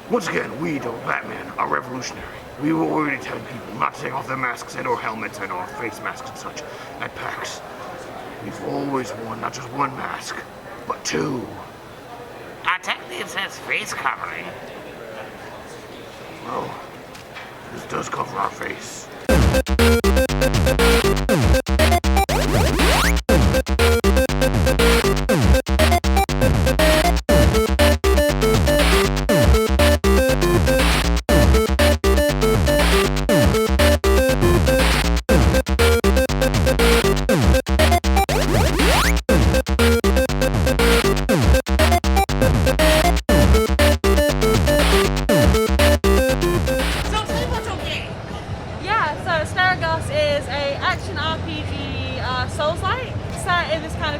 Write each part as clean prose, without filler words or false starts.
Once again, we, Double Batman, are revolutionary. We were already telling people not to take off their masks and or helmets and or face masks and such at PAX. We've always worn not just one mask, but two. Technically it says face covering. Well, this does cover our face.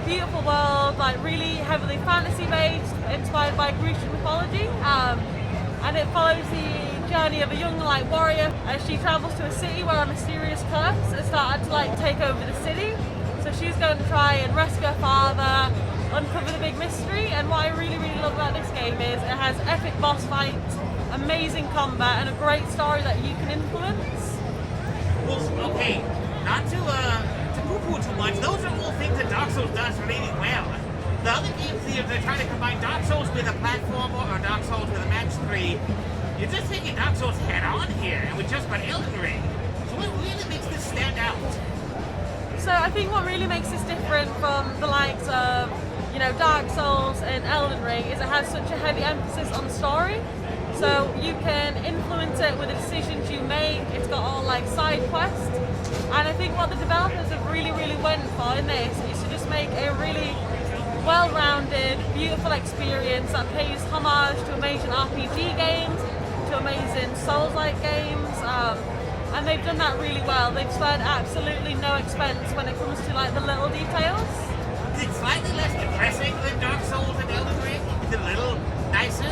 Beautiful world, like really heavily fantasy based, inspired by Grecian mythology, and it follows the journey of a young warrior as she travels to a city where a mysterious curse has started to take over the city. So she's going to try and rescue her father, uncover the big mystery. And what I really love about this game is it has epic boss fights, amazing combat, and a great story that you can influence. Well, okay, not to poo-poo too much. Those are all things that Dark Souls does really well. The other games here, they're trying to combine Dark Souls with a platformer or Dark Souls with a match 3. You're just taking Dark Souls head on here, and with just about Elden Ring. So what really makes this stand out? So I think what really makes this different from the likes of, Dark Souls and Elden Ring is it has such a heavy emphasis on story. So you can influence it with the decisions you make. It's got all side quests. And I think what the developers have really went for in this is to just make a really well-rounded, beautiful experience that pays homage to amazing RPG games, to amazing Souls-like games, and they've done that really well. They've spared absolutely no expense when it comes to the little details. Is it slightly less depressing than Dark Souls and Elden Ring? Is it a little nicer?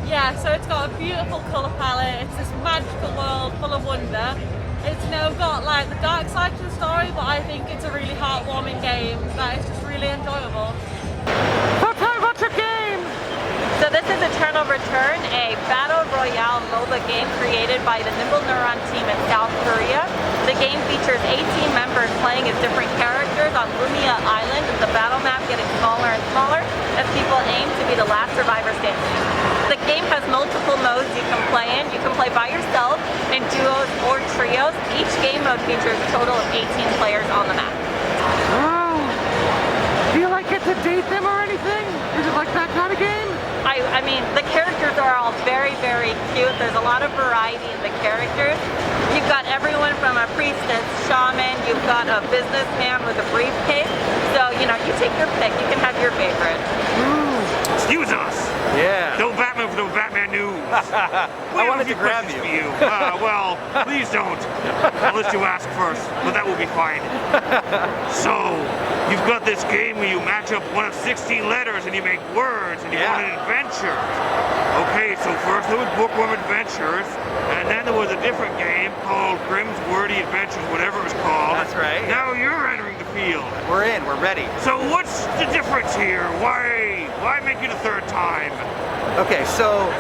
Yeah, so it's got a beautiful colour palette. It's this magical world full of wonder. It's got the dark side to the story, but I think it's a really heartwarming game that is just really enjoyable. What's your game? So this is Eternal Return, a battle royale MOBA game created by the Nimble Neuron team in South Korea. The game features 18 members playing as different characters on Lumia Island, with the battle map getting smaller and smaller as people aim to be the last survivor standing. The game has multiple modes you can play in. You can play by yourself, in duos or trios. Each game mode features a total of 18 players on the map. Wow! Do you get to date them or anything? Is it that kind of game? I mean, the characters are all very cute. There's a lot of variety in the characters. You've got everyone from a priestess, shaman, you've got a businessman with a briefcase. So, you take your pick. You can have your favorite. Excuse us! Yeah. No Batman for no Batman news. I wanted to grab you. For you. Well, please don't. Unless you ask first, but that will be fine. So, you've got this game where you match up one of 16 letters and you make words and you want an adventure. Okay, so first there was Bookworm Adventures, and then there was a different game called Grimm's Wordy Adventures, whatever it was called. That's right. Now you're entering the field. We're in, we're ready. So what's the difference here? Why make it a third time? Okay, so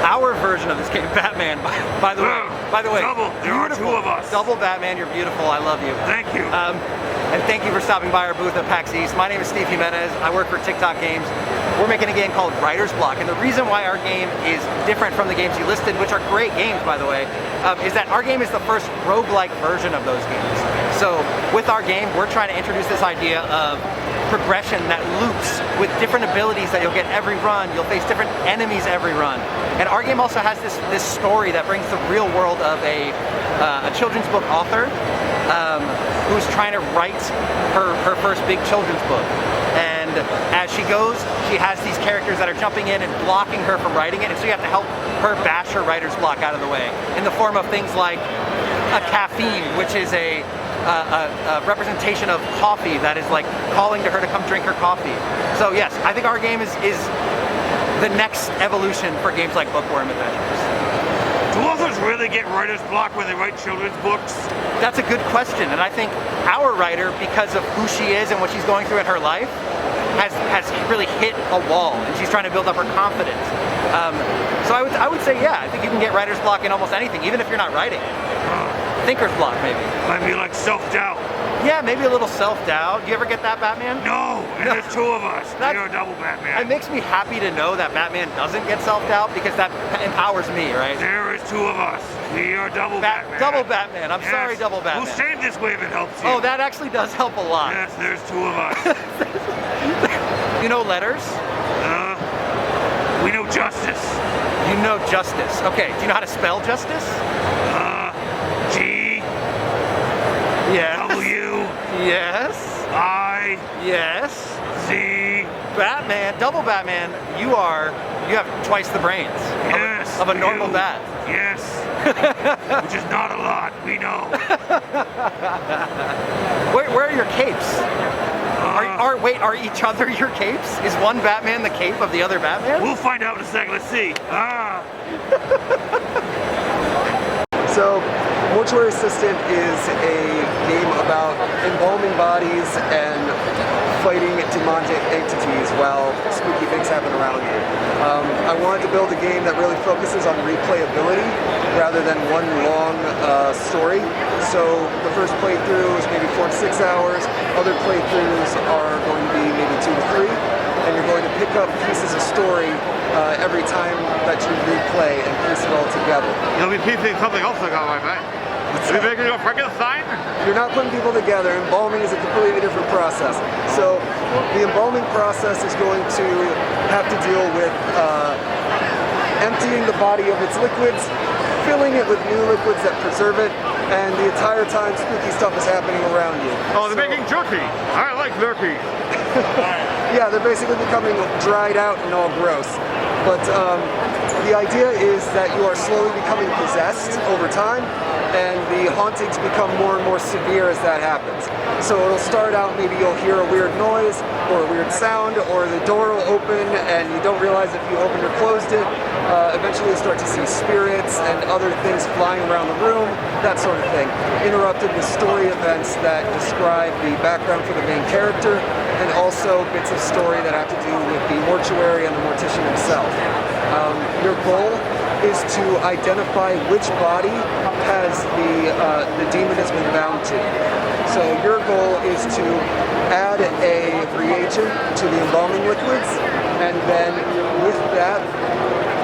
our version of this game, Batman, by the way, Double, there are two of us. Double Batman, you're beautiful, I love you. Thank you. And thank you for stopping by our booth at PAX East. My name is Steve Jimenez, I work for TikTok Games. We're making a game called Writer's Block, and the reason why our game is different from the games you listed, which are great games by the way, is that our game is the first roguelike version of those games. So with our game, we're trying to introduce this idea of progression that loops with different abilities that you'll get every run. You'll face different enemies every run. And our game also has this story that brings the real world of a children's book author who's trying to write her first big children's book. And as she goes, she has these characters that are jumping in and blocking her from writing it, and so you have to help her bash her writer's block out of the way in the form of things like a caffeine, which is a representation of coffee that is calling to her to come drink her coffee. So yes, I think our game is the next evolution for games like Bookworm Adventures. Do authors really get writer's block when they write children's books? That's a good question, and I think our writer, because of who she is and what she's going through in her life, has really hit a wall, and she's trying to build up her confidence. So I would say, yeah, I think you can get writer's block in almost anything, even if you're not writing it. Thinker's block, maybe. Might be like self-doubt. Yeah, maybe a little self-doubt. Do you ever get that, Batman? No, and there's two of us. You're a double Batman. It makes me happy to know that Batman doesn't get self-doubt because that empowers me, right? There is two of us. We are double Batman. Double Batman. I'm Yes. sorry, double Batman. We'll save this way if it helps you. Oh, that actually does help a lot. Yes, there's two of us. You know letters? We know justice. You know justice. Okay, do you know how to spell justice? G. Yes. W. Yes. I. Yes. Z. Batman, double Batman, you have twice the brains Yes. of a normal you. bat. Yes. Which is not a lot, we know. Where are your capes? Are each other your capes? Is one Batman the cape of the other Batman? We'll find out in a second, let's see. So, Mortuary Assistant is a game about embalming bodies and fighting demonic entities while spooky things happen around you. I wanted to build a game that really focuses on replayability rather than one long story. So the first playthrough is maybe 4 to 6 hours. Other playthroughs are going to be maybe 2 to 3. And you're going to pick up pieces of story every time that you replay and piece it all together. You'll be piecing something else like that, right? Are you making a Frankenstein? You're not putting people together. Embalming is a completely different process. So the embalming process is going to have to deal with emptying the body of its liquids, filling it with new liquids that preserve it, and the entire time spooky stuff is happening around you. Oh, they're making jerky. I like jerky. Yeah, they're basically becoming dried out and all gross. But the idea is that you are slowly becoming possessed over time, and the hauntings become more and more severe as that happens. So it'll start out, maybe you'll hear a weird noise, or a weird sound, or the door will open and you don't realize if you opened or closed it. Eventually you'll start to see spirits and other things flying around the room, that sort of thing. Interrupted with story events that describe the background for the main character, and also bits of story that have to do with the mortuary and the mortician himself. Your goal is to identify which body has the demon has been bound to. So your goal is to add a reagent to the embalming liquids, and then with that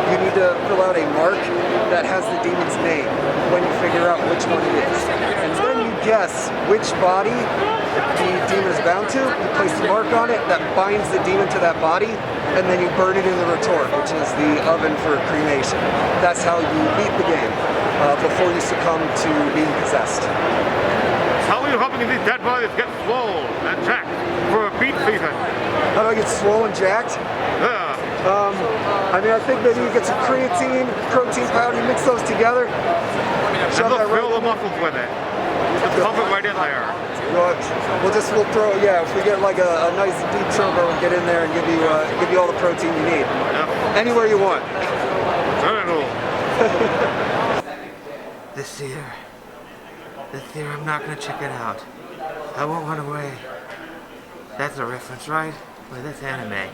you need to fill out a mark that has the demon's name when you figure out which one it is. And then you guess which body the demon is bound to, you place the mark on it that binds the demon to that body, and then you burn it in the retort, which is the oven for cremation. That's how you beat the game before you succumb to being possessed. How are you helping these dead bodies get swole and jacked for a beat season? How do I get swole and jacked? Yeah. I mean, I think maybe you get some creatine, protein powder, you mix those together. And let's fill the muscles with it. Just pump it right in there. We'll throw, yeah, if we get like a nice deep turbo, we'll get in there and give you all the protein you need. Yep. Anywhere you want. Very cool. This here, I'm not gonna check it out. I won't run away. That's a reference, right? Well, that's anime.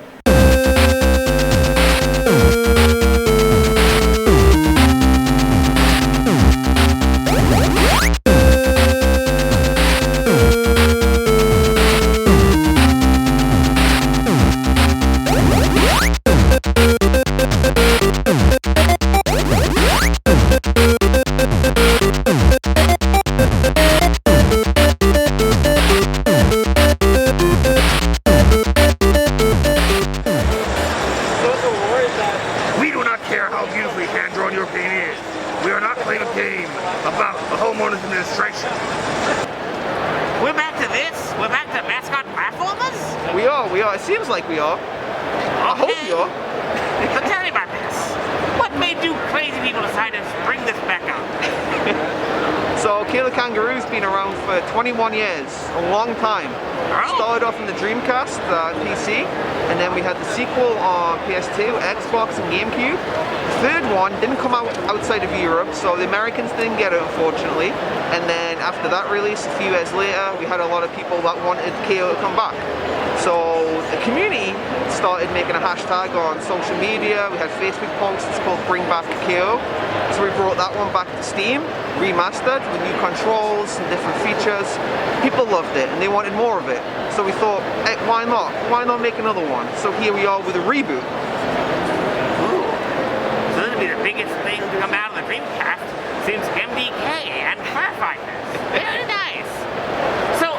We are. It seems like we are. I hope we are. So tell me about this. What made you crazy people decide to bring this back up? So Kyla Kangaroo's been around for 21 years, a long time. Started off in the Dreamcast, PC, and then we had the sequel on PS2, Xbox, and GameCube. The third one didn't come out outside of Europe, so the Americans didn't get it, unfortunately. And then after that release, a few years later, we had a lot of people that wanted Kyla to come back. So the community started making a hashtag on social media. We had Facebook posts called Bring Back KO. So we brought that one back to Steam, remastered with new controls and different features. People loved it and they wanted more of it. So we thought, hey, why not? Why not make another one? So here we are with a reboot. Ooh. So this will be the biggest thing to come out of the Dreamcast since MDK and Firefighters. Very nice. So,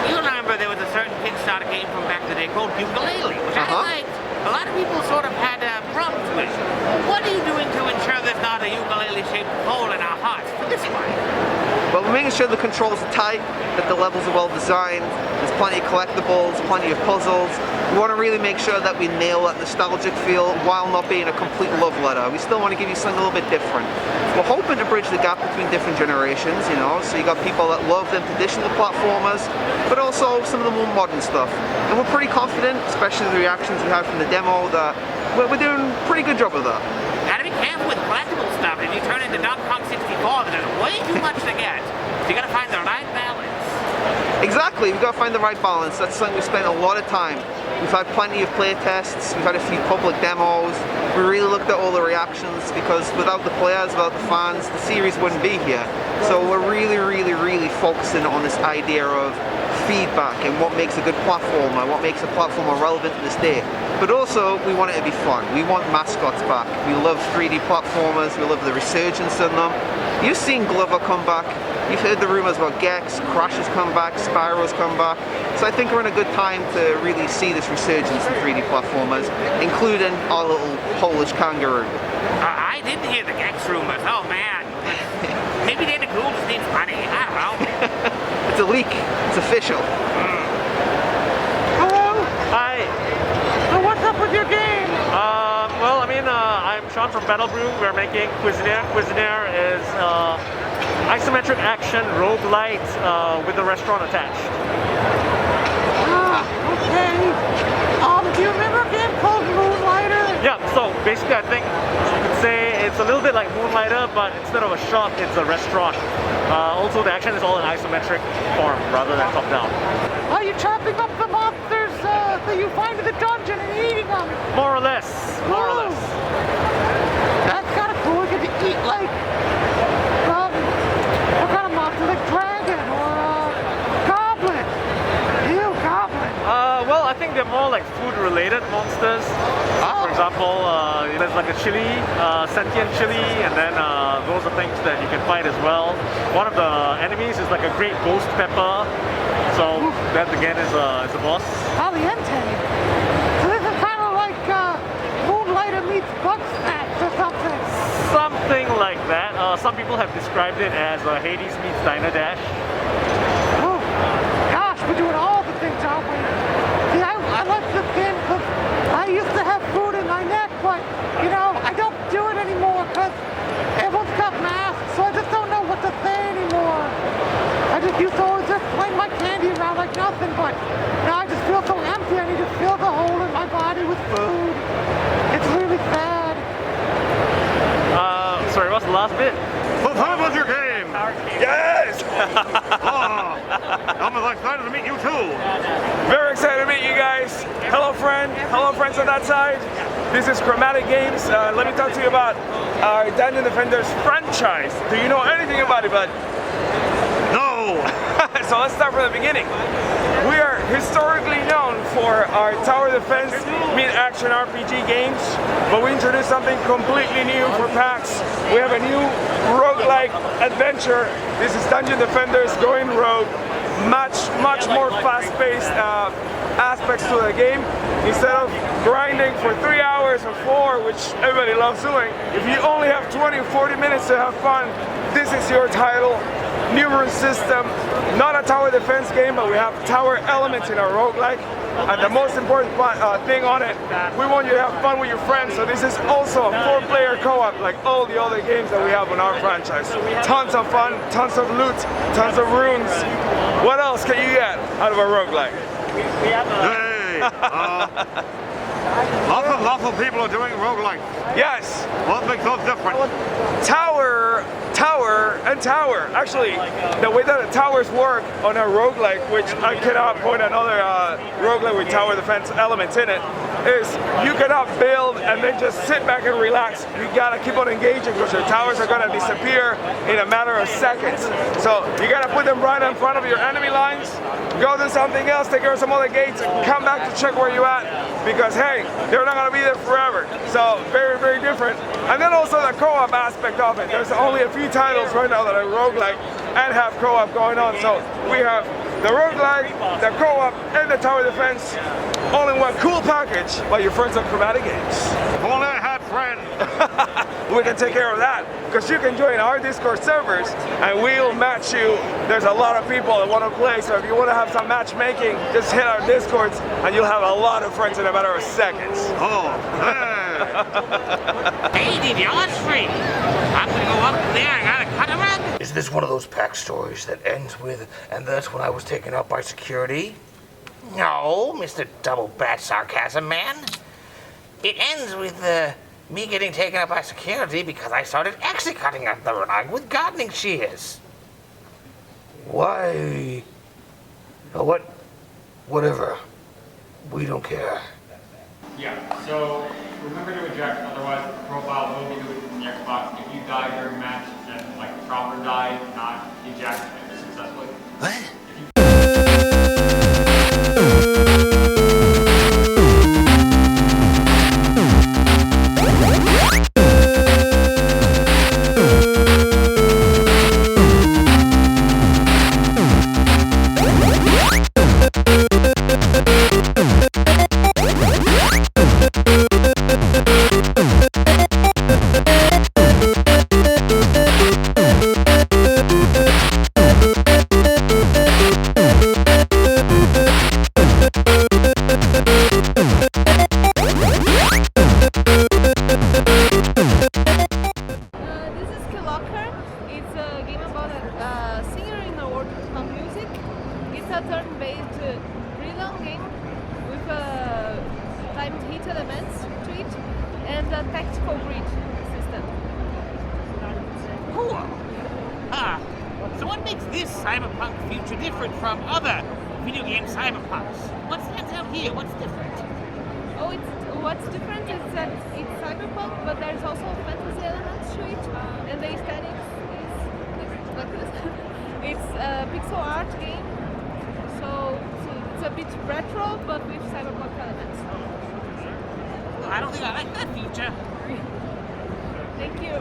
you remember there was a certain Kickstarter game from back in the day called Ukulele, which I liked. A lot of people sort of had problems with. What are you doing to ensure there's not a ukulele-shaped hole in our hearts for this one? Well, we're making sure the controls are tight, that the levels are well designed, there's plenty of collectibles, plenty of puzzles. We want to really make sure that we nail that nostalgic feel while not being a complete love letter. We still want to give you something a little bit different. We're hoping to bridge the gap between different generations, you know, so you got people that love the traditional platformers, but also some of the more modern stuff. And we're pretty confident, especially the reactions we had from the demo, that we're doing a pretty good job of that. Gotta be careful with collectible stuff. If you turn into Donkey Kong 64, there's way too much to get. So you gotta find the right balance. Exactly, we've got to find the right balance. That's something we spent a lot of time. We've had plenty of play tests, we've had a few public demos. We really looked at all the reactions because without the players, without the fans, the series wouldn't be here. So we're really focusing on this idea of feedback and what makes a good platformer, what makes a platformer relevant to this day. But also, we want it to be fun. We want mascots back. We love 3D platformers, we love the resurgence in them. You've seen Glover come back, you've heard the rumors about Gex, Crash has come back, Spyro's come back. So I think we're in a good time to really see this resurgence in 3D platformers, including our little Polish kangaroo. I didn't hear the Gex rumors, oh man. Maybe Data Cool just needs money, I don't know. It's a leak, it's official. Hello? Hi. So what's up with your game? Well, I'm Sean from Brew. We're making Cuisinaire. Cuisinaire is isometric action roguelite with a restaurant attached. Okay. Do you remember a game called Moonlighter? Yeah, so basically I think you could say it's a little bit like Moonlighter, but instead of a shop, it's a restaurant. Also, the action is all in isometric form rather than top-down. Are you chopping up the monsters that you find in the dungeon and eating them? More or less. More or less. That's kind of cool. You get to eat like, what kind of monster? Like dragon or goblin? Ew, goblin. Well, I think they're more like food-related monsters. For example, there's like a chili, sentient chili, and then those are things that you can fight as well. One of the enemies is like a great ghost pepper. So that again is a boss. Caliente. So this is kind of like Moonlighter meets Bugsnax or something. Something like that. Some people have described it as Hades meets Diner Dash. Oh, gosh, we're doing all the things, aren't we? See, I like this game because I used to have food in my neck, but, you know, I don't do it anymore because everyone's got masks, so I just don't know what to say anymore. I just used to always just fling my candy around like nothing, but now I just feel so empty. I need to fill the hole in my body with food. It's really sad. Sorry, what's the last bit? So tell me about your game! Yes! I'm excited to meet you too! Very excited to meet you guys. Hello friend, hello friends on that side. This is Chromatic Games. Let me talk to you about our Dungeon Defenders franchise. Do you know anything about it, bud? No! So let's start from the beginning. We are historically known for our tower defense mid-action RPG games, but we introduced something completely new for PAX. We have a new roguelike adventure. This is Dungeon Defenders going rogue. Much more fast-paced aspects to the game. Instead of grinding for 3 hours or 4, which everybody loves doing, if you only have 20 or 40 minutes to have fun, this is your title. New rune system, not a tower defense game, but we have tower elements in our roguelike. And the most important thing on it, we want you to have fun with your friends, so this is also a 4-player co-op like all the other games that we have on our franchise. Tons of fun, tons of loot, tons of runes. What else can you get out of a roguelike? Hey! Lots of people are doing roguelike. Yes. What makes those different? Tower and tower. Actually, the way that the towers work on a roguelike, which I cannot point another roguelike with tower defense elements in it, is you cannot build and then just sit back and relax. You gotta keep on engaging because your towers are gonna disappear in a matter of seconds. So you gotta put them right in front of your enemy lines, go do something else, take care of some other gates, and come back to check where you at, because hey, they're not gonna be there forever. So very, very different. And then also the co-op aspect of it. There's only a few titles right now that are roguelike and have co-op going on. So we have the roguelike, the co-op, and the tower defense all in one cool package by your friends at Chromatic Games. If only I had friends. We can take care of that, because you can join our Discord servers and we'll match you. There's a lot of people that want to play, so if you want to have some matchmaking, just hit our Discords and you'll have a lot of friends in a matter of seconds. Oh, Hey, did yours free? I'm gonna go up there, I gotta cut a rug. Is this one of those PAX stories that ends with, and that's when I was taken up by security? No, Mr. Double Bat Sarcasm Man. It ends with me getting taken up by security because I started actually cutting up the rug with gardening shears. Why? Whatever. We don't care. Yeah, so remember to eject, otherwise the profile will be deleted from the Xbox. If you die during a match, then like proper die, not eject successfully. What? So what makes this Cyberpunk Future different from other video game Cyberpunks? What stands out here? What's different? Oh, what's different is that it's Cyberpunk, but there's also fantasy elements to it, and the aesthetics is like this. It's a pixel art game, so it's a bit retro, but with Cyberpunk elements. Well, I don't think I like that feature. Thank you.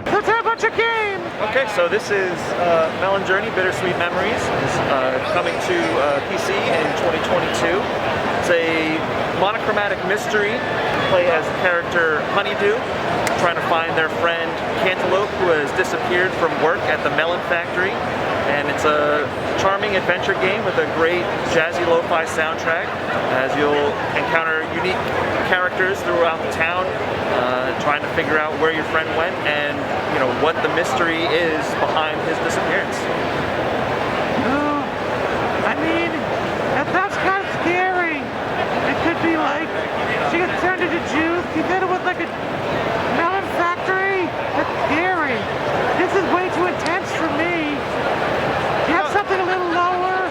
Let's have a bunch of games! Okay, so this is Melon Journey, Bittersweet Memories. It's coming to PC in 2022. It's a monochromatic mystery. You play as the character Honeydew, trying to find their friend Cantaloupe, who has disappeared from work at the melon factory. And it's a charming adventure game with a great jazzy lo-fi soundtrack, as you'll encounter unique characters throughout the town, trying to figure out where your friend went and what the mystery is behind his disappearance. I mean, that's kind of scary. It could be like she gets turned into juice. You did it with like a melon factory. That's scary. This is way too intense for me. You have something a little lower,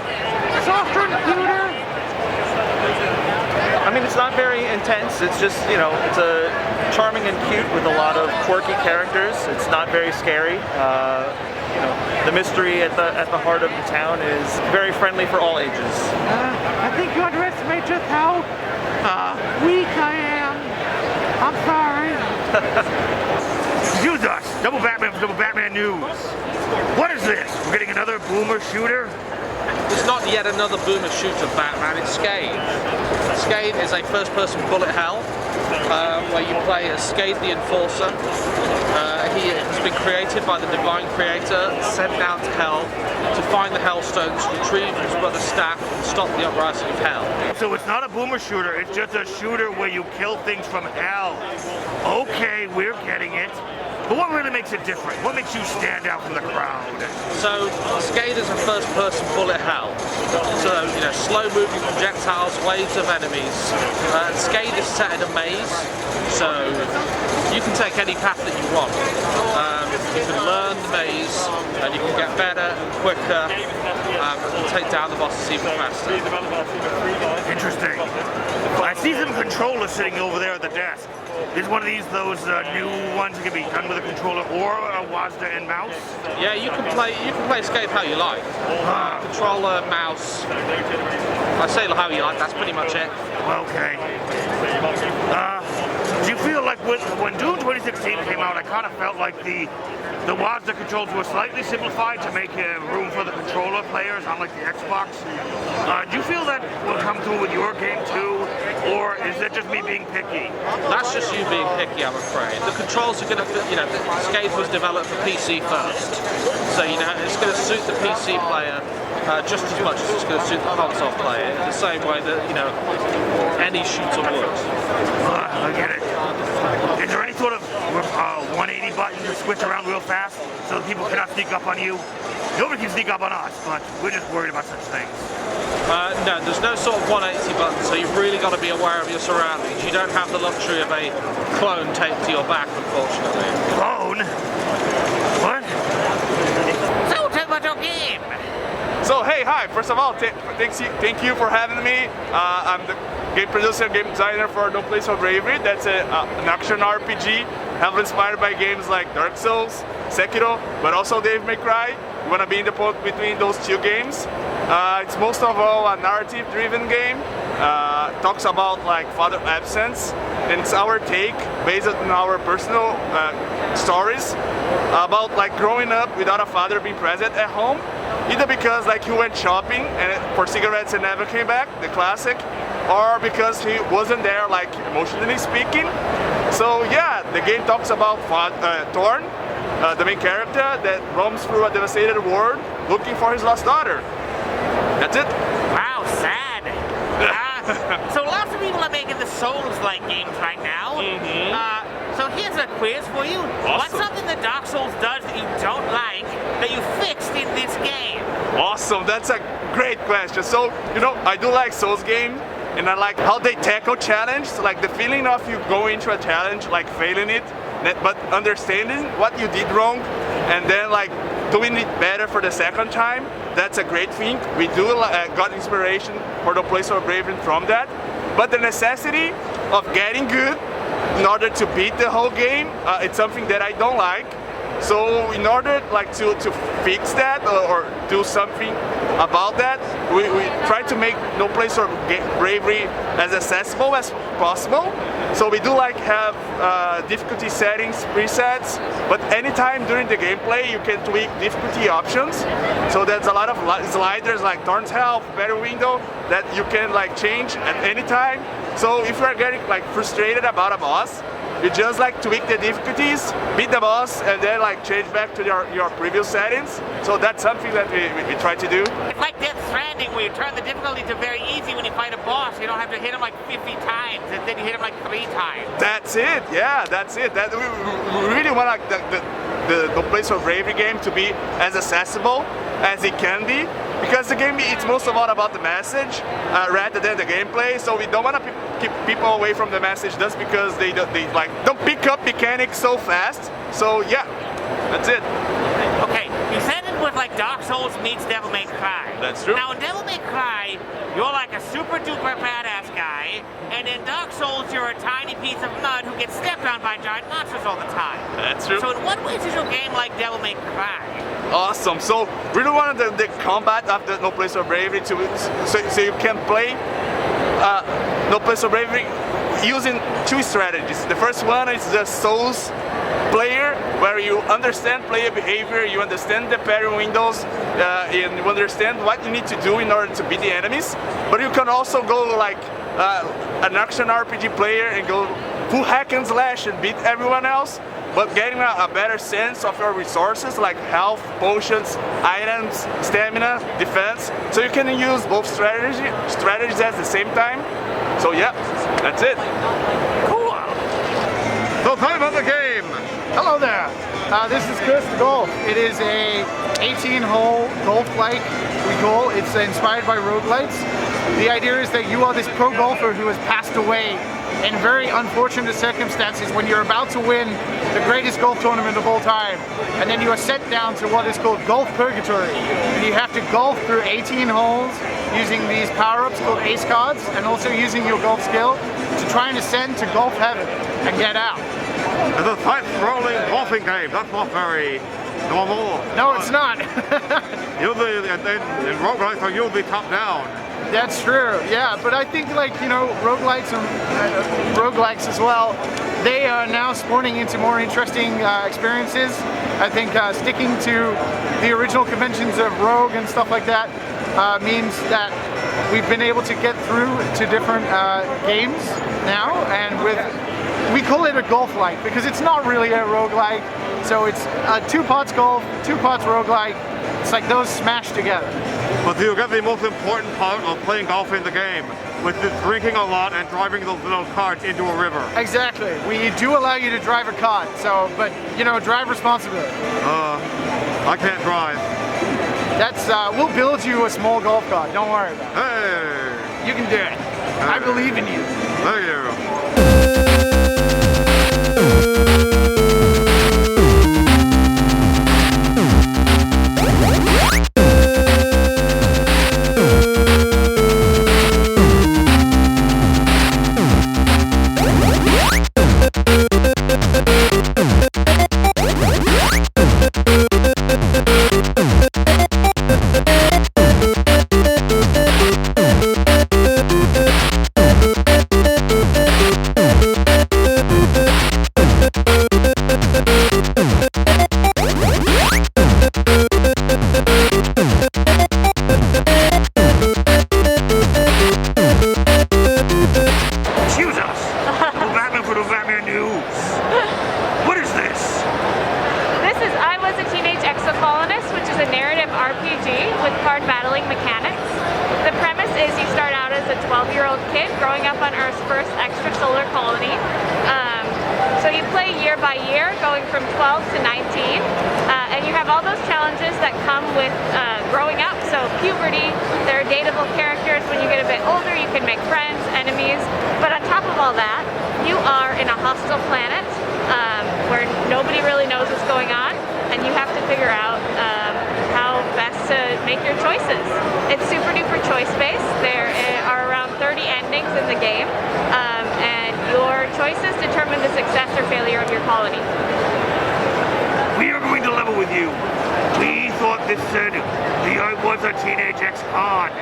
softer and cuter. I mean, it's not very intense. It's just, it's a charming and cute with a lot of quirky characters. It's not very scary. The mystery at the heart of the town is very friendly for all ages. I think you underestimate just how weak I am. I'm sorry. News us! Double Batman News! What is this? We're getting another boomer shooter? It's not yet another boomer shooter Batman, it's Skade. Skade is a first-person bullet hell, where you play as Skade the Enforcer. He has been created by the Divine Creator, sent down to Hell to find the Hellstones, retrieve his brother's staff, and stop the uprising of Hell. So it's not a boomer shooter, it's just a shooter where you kill things from hell. Okay, we're getting it. But what really makes it different? What makes you stand out from the crowd? So, Skade is a first-person bullet hell. So, slow-moving projectiles, waves of enemies. Skade is set in a maze, so you can take any path that you want. You can learn the maze, and you can get better and quicker, and take down the bosses even faster. Interesting. I see some controllers sitting over there at the desk. Is one of these those new ones that can be done with a controller or a WASD and mouse? Yeah, you can play Escape how you like. Controller, mouse. I say how you like. That's pretty much it. Okay. Do you feel like when Doom 2016 came out, I kind of felt like the WASD controls were slightly simplified to make room for the controller players, unlike the Xbox. Do you feel that will come through with your game too, or is it just me being picky? That's just you being picky, I'm afraid. The controls are going to, Escape was developed for PC first, so it's going to suit the PC player just as much as it's going to suit the console player, in the same way that any shooter would. I get it. Is there any sort of 180 button to switch around real fast so that people cannot sneak up on you? Nobody can sneak up on us, but we're just worried about such things. No, there's no sort of 180 button, so you've really got to be aware of your surroundings. You don't have the luxury of a clone taped to your back, unfortunately. Clone? What? So, tell about your game. So hey, hi. First of all, thank you for having me. I'm the game producer, game designer for No Place for Bravery. That's an action RPG, heavily inspired by games like Dark Souls, Sekiro, but also Devil May Cry. We want to be in the point between those two games. It's most of all a narrative-driven game. Talks about like father absence, and it's our take based on our personal stories about like growing up without a father being present at home. Either because like he went shopping for cigarettes and never came back, the classic, or because he wasn't there, like emotionally speaking. So yeah, the game talks about Thorn, the main character that roams through a devastated world looking for his lost daughter. That's it. Wow, sad. So lots of people are making the Souls-like games right now. So here's a quiz for you. Awesome. What's something that Dark Souls does that you don't like that you fixed in this game? Awesome, that's a great question. So, I do like Souls games, and I like how they tackle challenge. So, like the feeling of you going into a challenge, like failing it, but understanding what you did wrong, and then like doing it better for the second time. That's a great thing. We do got inspiration for the Place of Bravery from that. But the necessity of getting good in order to beat the whole game, it's something that I don't like. So in order like to fix that or do something about that, we try to make No Place for Bravery as accessible as possible. So we do like have difficulty settings presets, but anytime during the gameplay you can tweak difficulty options. So there's a lot of sliders like Thorn's Health, Better Window that you can like change at any time. So if you are getting like frustrated about a boss, you just like tweak the difficulties, beat the boss, and then like change back to your previous settings. So that's something that we try to do. It's like Death Stranding, where you turn the difficulty to very easy when you fight a boss. You don't have to hit him like 50 times, and then you hit him like 3 times. That's it, yeah, that's it. We really want like the Place for Bravery game to be as accessible as it can be, because the game it's most of all about the message rather than the gameplay. So we don't want to keep people away from the message just because they don't pick up mechanics so fast. So yeah, that's it. Okay, you said it was like Dark Souls meets Devil May Cry. That's true. Now in Devil May Cry, you're like a super duper badass guy, and in Dark Souls you're a tiny piece of mud who gets stepped on by giant monsters all the time. That's true. So in what ways is your game like Devil May Cry? Awesome. So really wanted the combat of the No Place for Bravery so you can play No Place for Bravery using 2 strategies. The first one is the Souls player, where you understand player behavior, you understand the parry windows, and you understand what you need to do in order to beat the enemies. But you can also go like an action RPG player and go full hack and slash and beat everyone else, but getting a better sense of your resources like health, potions, items, stamina, defense. So you can use both strategies at the same time. So yeah, that's it. Cool. So tell me about the game. Hello there. This is Chris the Golf. It is a 18-hole golf-like goal. It's inspired by roguelites. The idea is that you are this pro golfer who has passed away in very unfortunate circumstances. When you're about to win the greatest golf tournament of all time. And then you are sent down to what is called Golf Purgatory. And you have to golf through 18 holes using these power-ups called ace cards, and also using your golf skill to try and ascend to golf heaven and get out. It's a side-scrolling golfing game. That's not very normal. No, it's not. Usually, in roguelikes, you'll be top down. That's true, yeah, but I think, like, you know, roguelikes and roguelikes as well, they are now spawning into more interesting experiences. I think sticking to the original conventions of Rogue and stuff like that means that we've been able to get through to different games now, and we call it a golf-like because it's not really a roguelike. So it's 2 parts golf, 2 parts roguelike. It's like those smashed together. But you get the most important part of playing golf in the game, which is drinking a lot and driving those little carts into a river. Exactly. We do allow you to drive a cart, so, but, you know, drive responsibly. I can't drive. That's, we'll build you a small golf cart, don't worry about it. Hey! You can do it. I believe in you. Thank you. Was A Teenage Exocolonist, which is a narrative RPG with card battling mechanics. The premise is you start out as a 12-year-old kid growing up on Earth's first extrasolar colony. So you play year by year, going from 12 to 19, and you have all those challenges that come with growing up. So puberty, there are dateable characters. When you get a bit older, you can make friends, enemies. But on top of all that, you are in a hostile planet where nobody really knows what's going on, and you have to figure out how best to make your choices. It's super duper choice-based. There are around 30 endings in the game, and your choices determine the success or failure of your colony. We are going to level with you. We thought this said the I Was A Teenage Ex-Con.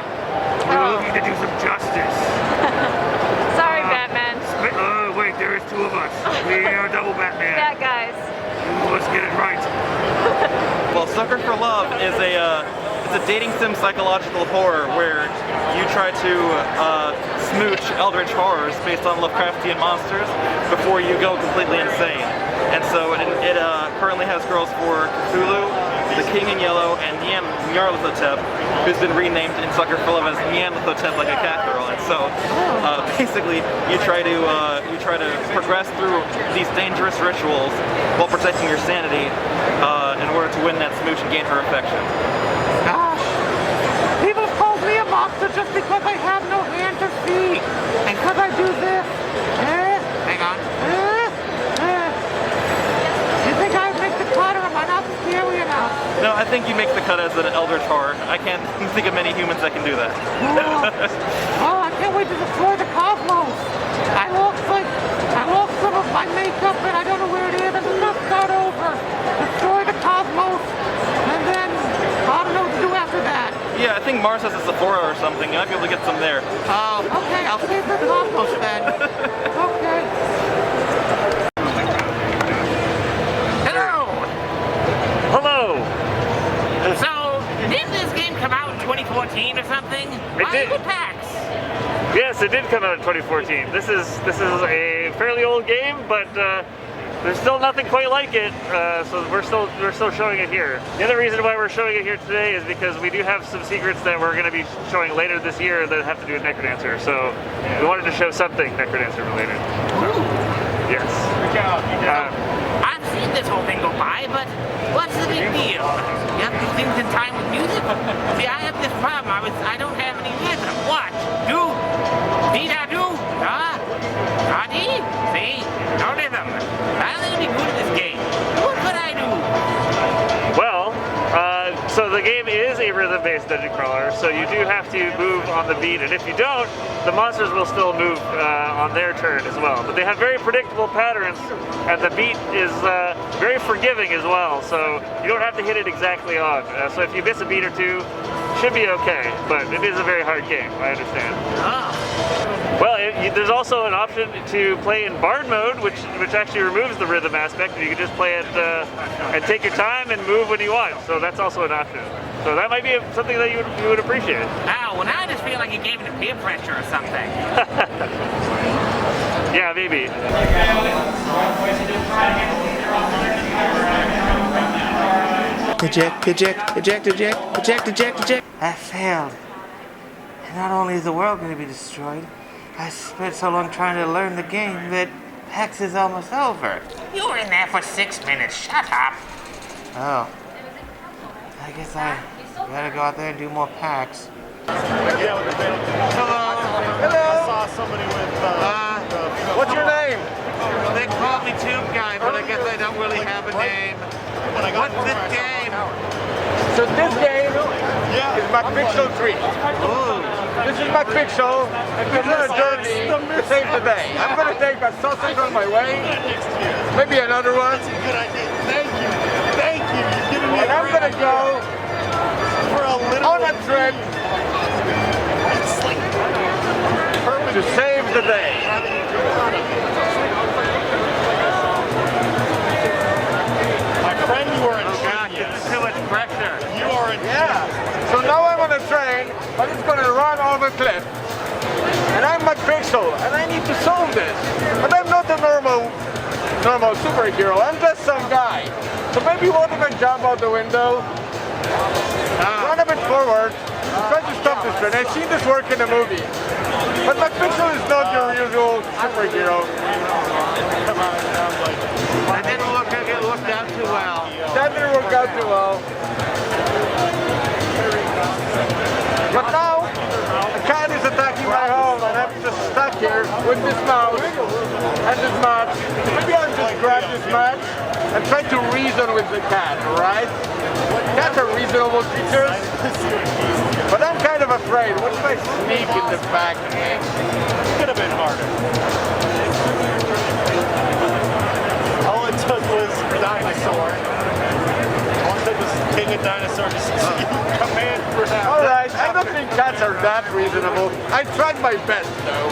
We were looking to do some justice. Sorry, Batman. Wait, there is two of us. We are double Batman. Yeah, guys. Let's get it right. Well, Sucker for Love is it's a dating sim psychological horror where you try to smooch eldritch horrors based on Lovecraftian monsters before you go completely insane. And so it currently has girls for Cthulhu, the King in Yellow, and Nyarlathotep, who's been renamed in Sucker for Love as Nyarlathotep like a cat girl. And so basically you try to progress through these dangerous rituals while protecting your sanity in order to win that smooch and gain her affection. Gosh, people have called me a monster just because I have no hands or feet. And because I do this. Hang on. You think I make the cut, or am I not scary enough? No, I think you make the cut as an eldritch horror. I can't think of many humans that can do that. Oh, I can't wait to destroy the cosmos. I lost some of my makeup and I don't know where it is. I'm just gonna start over. Destroy the cosmos, and then I don't know what to do after that. Yeah, I think Mars has a Sephora or something. You might be able to get some there. Oh, okay, I'll save the cosmos then. Okay. Hello! Hello! So, didn't this game come out in 2014 or something? It did. Why is it PAX? Yes, it did come out in 2014. This is a fairly old game, but there's still nothing quite like it, so we're still showing it here. The other reason why we're showing it here today is because we do have some secrets that we're going to be showing later this year that have to do with Necrodancer. So we wanted to show something Necrodancer related. So, yes. I've seen this whole thing go by, but what's the big deal? You have to do things in time with music? See, I have this problem. I don't have any rhythm. Watch. Do. Dee-da-do. Da. Da-dee. See? No rhythm. I'm going to be good at this game. rhythm-based dungeon crawler, so you do have to move on the beat, and if you don't, the monsters will still move on their turn as well. But they have very predictable patterns, and the beat is very forgiving as well, so you don't have to hit it exactly on. So if you miss a beat or two, should be okay, but it is a very hard game, I understand. Well, there's also an option to play in barn mode, which actually removes the rhythm aspect, and you can just play it and take your time and move when you want. So that's also an option. So that might be something that you would appreciate. Oh, well now I just feel like you gave me the peer pressure or something. Yeah, maybe. Eject. I failed. And not only is the world going to be destroyed, I spent so long trying to learn the game that PAX is almost over. You were in there for 6 minutes. Shut up. Oh. I guess I gotta go out there and do more PAX. Hello. I saw somebody with. What's your name? They call me Tube Guy, but I guess I don't really have a name. What's this game? So this game is MacPixel 3. This is MacPixel, and this is a journey to save the day. I'm going to take a sausage on my way, maybe another one. That's a good idea. Thank you. You've given me and I'm going to go on a trip to save the day. My friend, you are a genius. Too much pressure. You are a genius. So now I'm on a train, but it's going to run over a cliff. And I'm MacPixel, and I need to solve this. But I'm not a normal superhero. I'm just some guy. So maybe what if I jump out the window, run a bit forward, try to stop this train. I've seen this work in a movie. But MacPixel is not your usual superhero. That didn't work out too well. That didn't work out too well. But now, a cat is attacking my home and I'm just stuck here with this mouse and this match. Maybe I'll just grab this match and try to reason with the cat, right? Cats are reasonable creatures, but I'm kind of afraid. What if I sneak in the back? Could have been harder. All it took was dinosaur. All it took was king of dinosaur to command for that. All right, I don't think cats are that reasonable. I tried my best, though.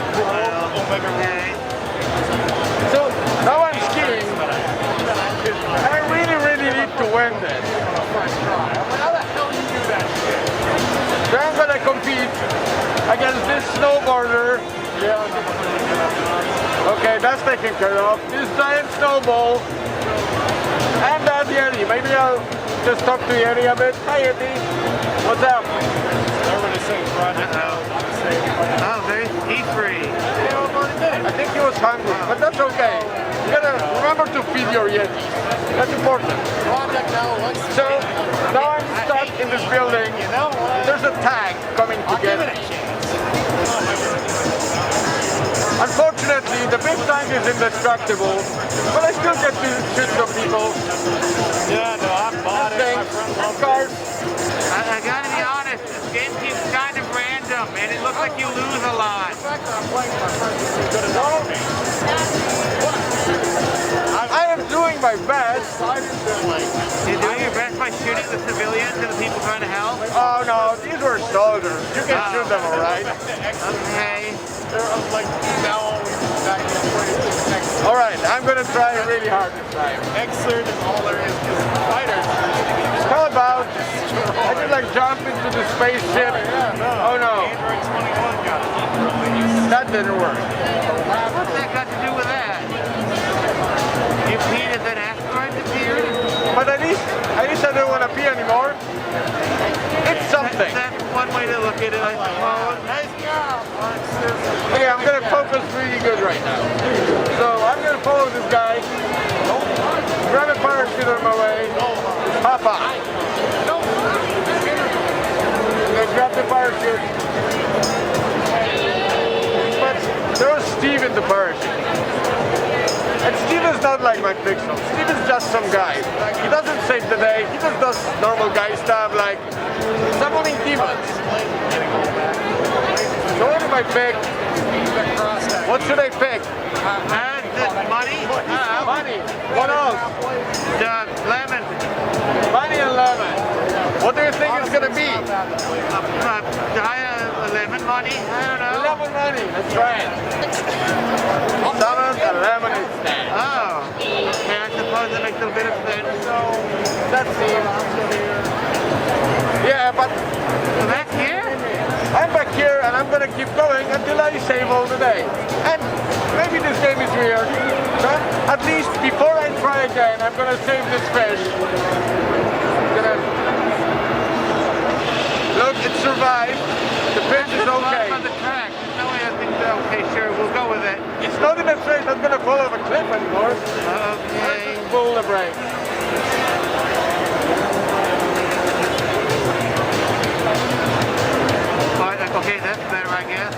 So now I'm skiing, and I really need to win this. How the hell do you do that shit? So I'm gonna compete against this snowboarder. Okay, that's taken care of. This giant snowball. And that Yeti. Maybe I'll just talk to Yeti a bit. Hi Yeti. What's up? Everybody saying project now. Oh, he's free. I think he was hungry, but that's okay. You gotta remember to feed your Yeti. That's important. So now I'm stuck in this building. There's a tank coming to get me. Unfortunately, the big tank is indestructible, but I still get to shoot some people. Yeah, no, I bought it. My friend loves cars. I gotta be honest, this game seems kind of random, and it looks like you lose a lot. I am doing my best. You're doing your best by shooting the civilians and the people trying to help? Oh no, these were soldiers. You can shoot them, alright? Okay. Alright, I'm gonna try really hard this time. Excellent is all there is, because fighters. How about I could like jump into the spaceship? Oh no. That didn't work. What's that got to do with that? You peed as an asteroid appeared? But at least I don't want to pee anymore. It's something. That's one way to look at it, I suppose. Nice job. Okay, I'm gonna focus really good right now. So I'm gonna follow this guy. Grab a parachute on my way. Hop on. I'm gonna grab the parachute. But there was Steve in the parachute. And Steve is not like my fiction. Steve is just some guy. He doesn't save the day. He just does normal guy stuff like summoning demons. So what do I pick? What should I pick? Money. Money. What else? Lemon. Money and lemon. What do you think it's gonna be? Lemon money? I don't know. Lemon money. That's right. Summon the lemonade stand. Oh. Yeah, I suppose that makes a bit of sense. So that seems. Yeah, but back here? I'm back here and I'm gonna keep going until I save all the day. And maybe this game is weird, but at least before I try again, I'm gonna save this fish. Look, it survived. The fish is okay. On the track. No way I think that. Okay, sure, we'll go with it. It's not even afraid not gonna fall off a cliff anymore. Okay. Just pull the brake. Okay, that's better, I guess.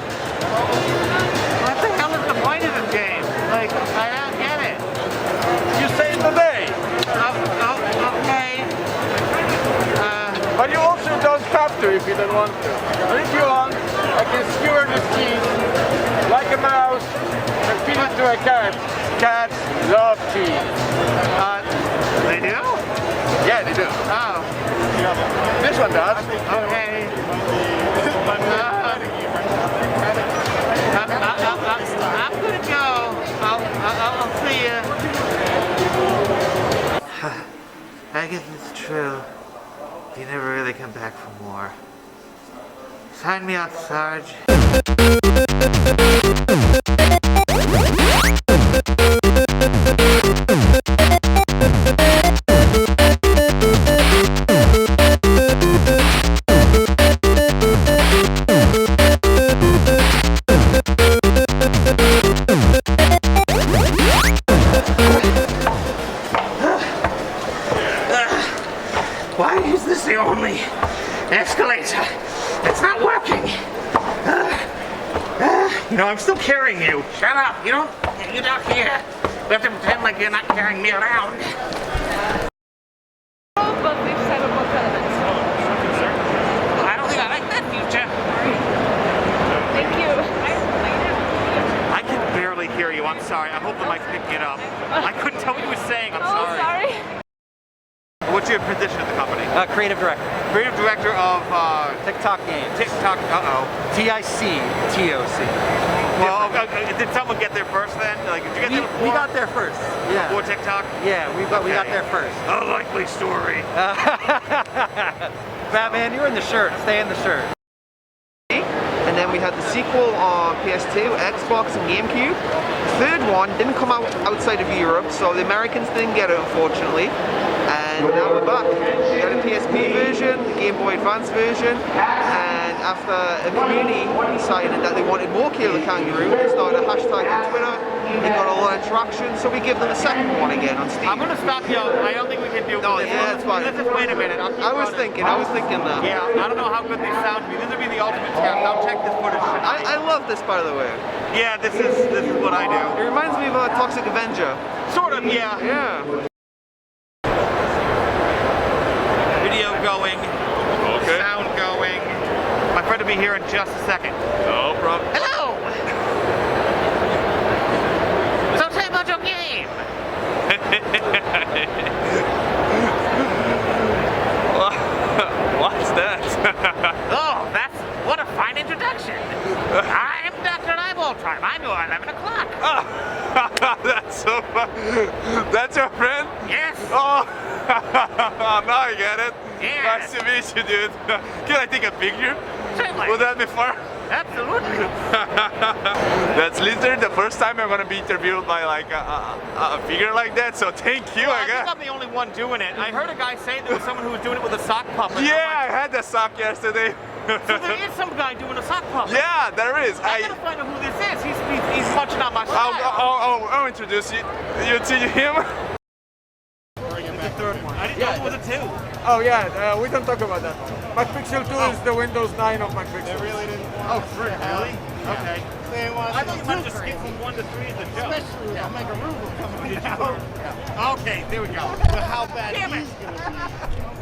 What the hell is the point of this game? Like, I don't get it. You saved the day. Okay. But you also don't have to if you don't want to. But if you want, I can skewer this cheese like a mouse and feed it to a cat. Cats love cheese. They do? Yeah, they do. Oh. This one does. Okay. I'm gonna go. I'll see you. I guess it's true. You never really come back for more. Sign me up, Sarge. Why is this the only escalator? It's not working. You know, I'm still carrying you. Shut up. You're not here. We have to pretend like you're not carrying me around. But we've Cyberpunk elements. I don't think I like that future. Thank you. I can barely hear you. I'm sorry. I hope the mic's picking it up. I couldn't tell what you were saying. I'm sorry. What's your position at the company? Creative director. Creative director of TikTok Games. TikTok. TICTOC. Well, did someone get there first then? Like, did you get there before? We got there first. Yeah. Before TikTok? Yeah, we got there first. A likely story. Batman, you're in the shirt. Stay in the shirt. And then we had the sequel on PS2, Xbox and GameCube. The third one didn't come out outside of Europe, so the Americans didn't get it, unfortunately. And now we're back. We had a PSP version, the Game Boy Advance version, and after a community decided that they wanted more Kyla Kangaroo, they started a hashtag on Twitter. They got a lot of traction, so we give them a second one again on Steam. I'm gonna stop you. I don't think we can do this. Yeah, it's fine. Let's just wait a minute. I was thinking that. Yeah, I don't know how good these sound to me. This would be the ultimate test. I'll check this footage tonight. I love this, by the way. Yeah, this is what I do. It reminds me of a Toxic Avenger. Sort of, yeah. Yeah. Video going. Okay. Sound going. My friend will be here in just a second. No problem. Hello! So tell me about your game. What's that? Oh, what a fine introduction. I'm Dr. Eyeball Time. I'm your 11 o'clock. Oh, that's so fun. That's your friend? Yes. Oh, now I get it. Yes. Nice to meet you, dude. Can I take a picture? Certainly. Would that be fun? Absolutely. That's literally the first time I'm gonna be interviewed by like a figure like that. So thank you. Well, I think I'm the only one doing it. I heard a guy say there was someone who was doing it with a sock puppet. Yeah, I had the sock yesterday. So there is some guy doing a sock puppet. Yeah, there is. I gotta find out who this is. He's munching on my style. I'll introduce you. You see him? The third one. I didn't know it was a two. Oh yeah, we don't talk about that one. My Pixel 2 is the Windows 9 of my Pixel. They really didn't. Oh, frick, really? Okay. They want I thought you wanted to skip from 1 to 3 as a joke. Especially Omega Ruble coming Did you? out. Okay, there we go. But how bad Damn it. he's gonna be.